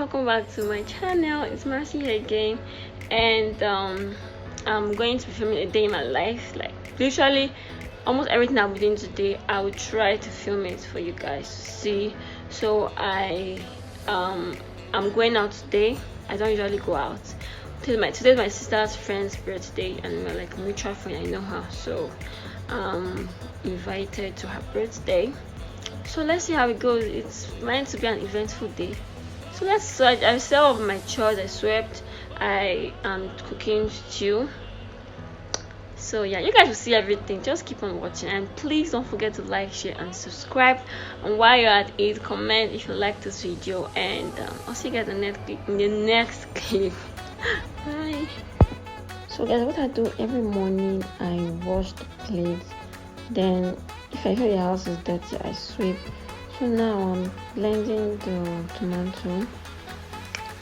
welcome back to my channel. It's Mercy here again, and I'm going to be filming a day in my life. Like literally almost everything I'll be doing today, I will try to film it for you guys to see. So I'm going out today. I don't usually go out. Today's my sister's friend's birthday, and we're like a mutual friend. I know her, so invited to her birthday. So let's see how it goes. It's meant to be an eventful day. So I set up my chores, I swept, I am cooking stew. So yeah, you guys will see everything. Just keep on watching, and please don't forget to like, share and subscribe. And while you're at it, comment if you like this video, and I'll see you guys in the next clip. Bye. So guys, what I do every morning, I wash the plates, then if I feel the house is dirty, I sweep. So now I'm blending the tomato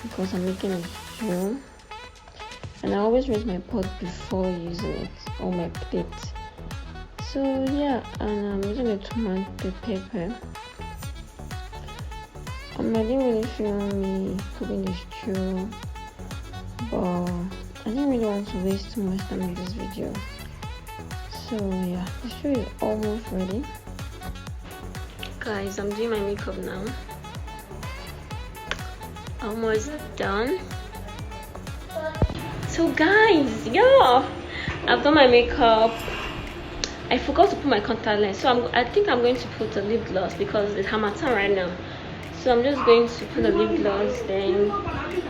because I'm making a stew, and I always rinse my pot before using it or my plate. So yeah, and I'm using the tomato pepper. I didn't really film me cooking the stew, but I didn't really want to waste too much time in this video. So yeah, the stew is almost ready. Guys, I'm doing my makeup now. Almost done. So guys, yeah, I've done my makeup. I forgot to put my contact lens, so I think I'm going to put a lip gloss because it's Hamatan right now. So I'm just going to put a lip gloss, then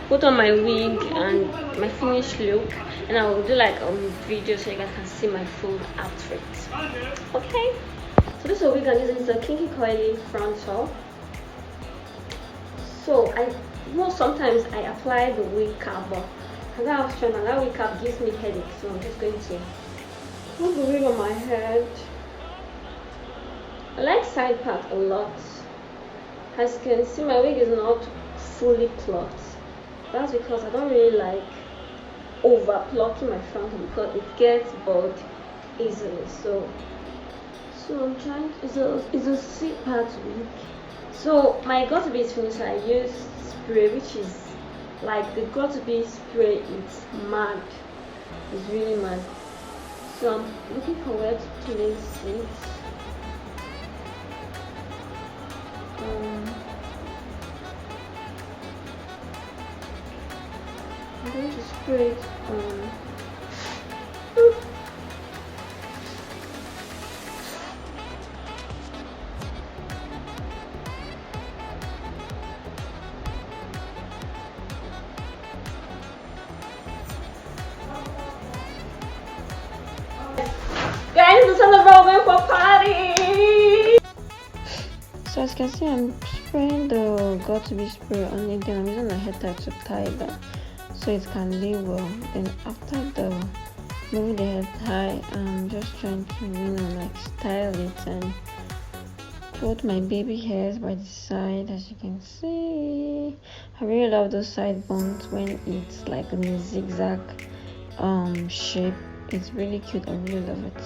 put on my wig and my finished look, and I will do like a video so you guys can see my full outfit. Okay. So this wig I'm using is a kinky coily frontal. So sometimes I apply the wig cap, but that wig cap gives me headache, so I'm just going to put the wig on my head. I like side part a lot. As you can see, my wig is not fully plucked. That's because I don't really like over plucking my frontal because it gets bald easily. So I'm trying. It's a sweet part wig. So my got-to-be is finished. I used spray, which is like the got-to-be spray. It's mad. It's really mad. So I'm looking forward to place it. I'm going to spray it on. Guys, it's on the road for party. So as you can see, I'm spraying the got-to-be spray on it, then I'm using a hair tie to tie it down so it can lay well. Then after moving the hair tie, I'm just trying to like style it and put my baby hairs by the side. As you can see, I really love those side buns when it's like in a zigzag shape. It's really cute. I really love it.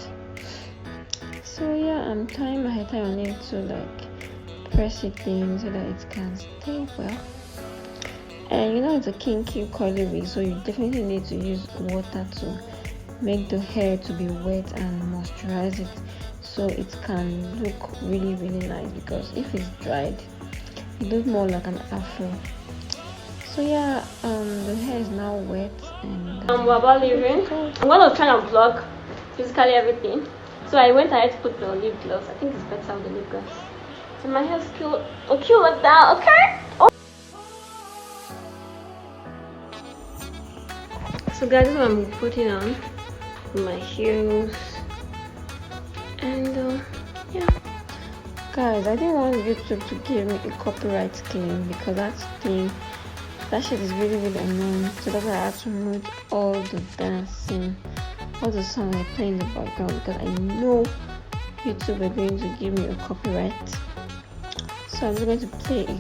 So yeah, I'm tying my hair tie on it to like press it in so that it can stay well. And you know, it's a kinky coily wig, so you definitely need to use water to make the hair to be wet and moisturize it so it can look really nice, because if it's dried it looks more like an afro. So yeah, the hair is now wet, and we're about leaving. I'm gonna try and vlog physically everything, so I went ahead to put the lip gloss. I think it's better with the lip gloss. And my hair's cute like that. Okay. Oh. So guys, this is what I'm putting on my heels, and yeah, guys, I didn't want YouTube to give me a copyright claim because that shit is really annoying. So that's why I had to mute all the dancing, all the songs I play in the background, because I know YouTube are going to give me a copyright. So I'm just going to play a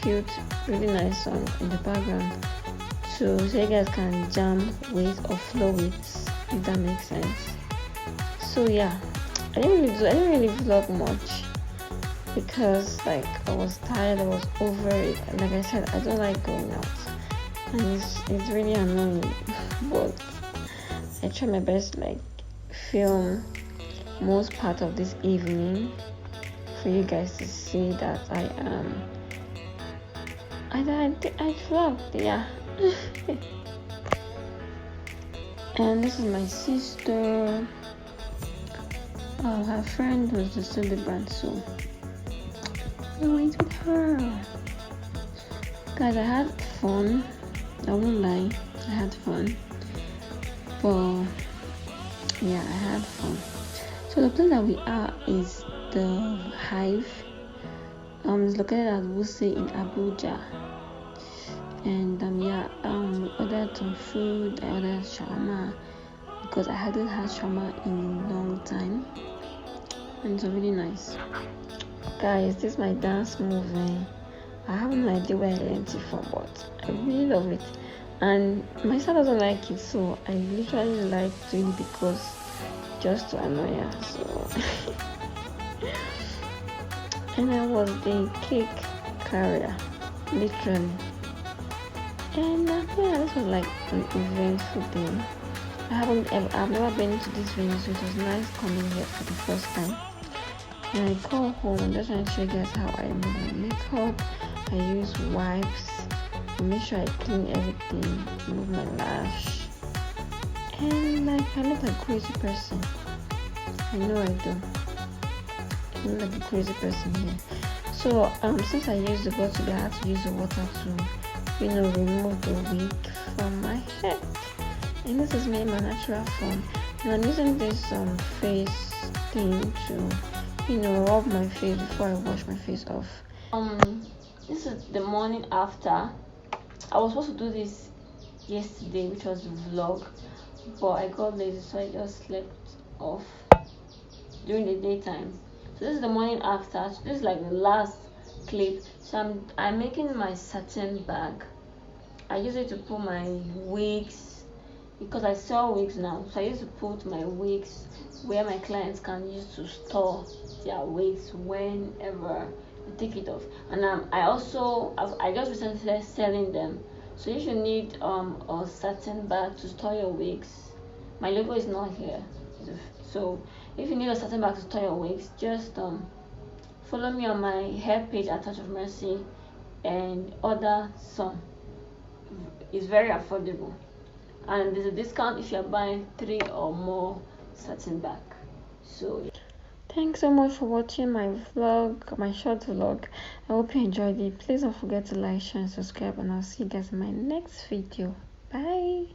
cute, really nice song in the background so you guys can jam with or flow with, if that makes sense. So yeah, I didn't really vlog much. because like I was tired, I was over it. Like I said, I don't like going out, and it's really annoying. But I try my best to like film most part of this evening for you guys to see that I vlogged, yeah. And this is my sister. Her friend was the celebrant, so I went with her. Guys, I had fun. I won't lie, I had fun. But yeah, I had fun. So the place that we are is the Hive. It's located at Wuse in Abuja. And yeah, we ordered some food. I ordered shawarma because I hadn't had shawarma in a long time, and it's really nice. Guys, this is my dance move. I have no idea where I learned it from, but I really love it. And my son doesn't like it, so I literally like doing it because just to annoy her. So and I was the cake carrier, literally. And yeah, this was like an eventful thing. I've never been to this venue, so it was nice coming here for the first time. And I go home and just want to show you guys how I remove my makeup. I use wipes to make sure I clean everything, remove my lash, and like I look like a crazy person. I know I do. I look like a crazy person here. So since I used the bottle, I had to use the water to remove the wig from my head. And this is me in my natural form. And I'm using this face thing to rub my face before I wash my face off. This is the morning after. I was supposed to do this yesterday, which was the vlog, but I got lazy, so I just slept off during the daytime. So this is the morning after. So this is like the last clip. So I'm making my satin bag. I use it to put my wigs because I sell wigs now. So I used to put my wigs where my clients can use to store their wigs whenever they take it off. And I just recently started selling them. So if you need a satin bag to store your wigs, my logo is not here. So if you need a satin bag to store your wigs, just follow me on my hair page at Touch of Mercy and order some. It's very affordable, and there's a discount if you're buying 3 or more satin bag. So thanks so much for watching my vlog, my short vlog. I hope you enjoyed it. Please don't forget to like, share, and subscribe, and I'll see you guys in my next video. Bye.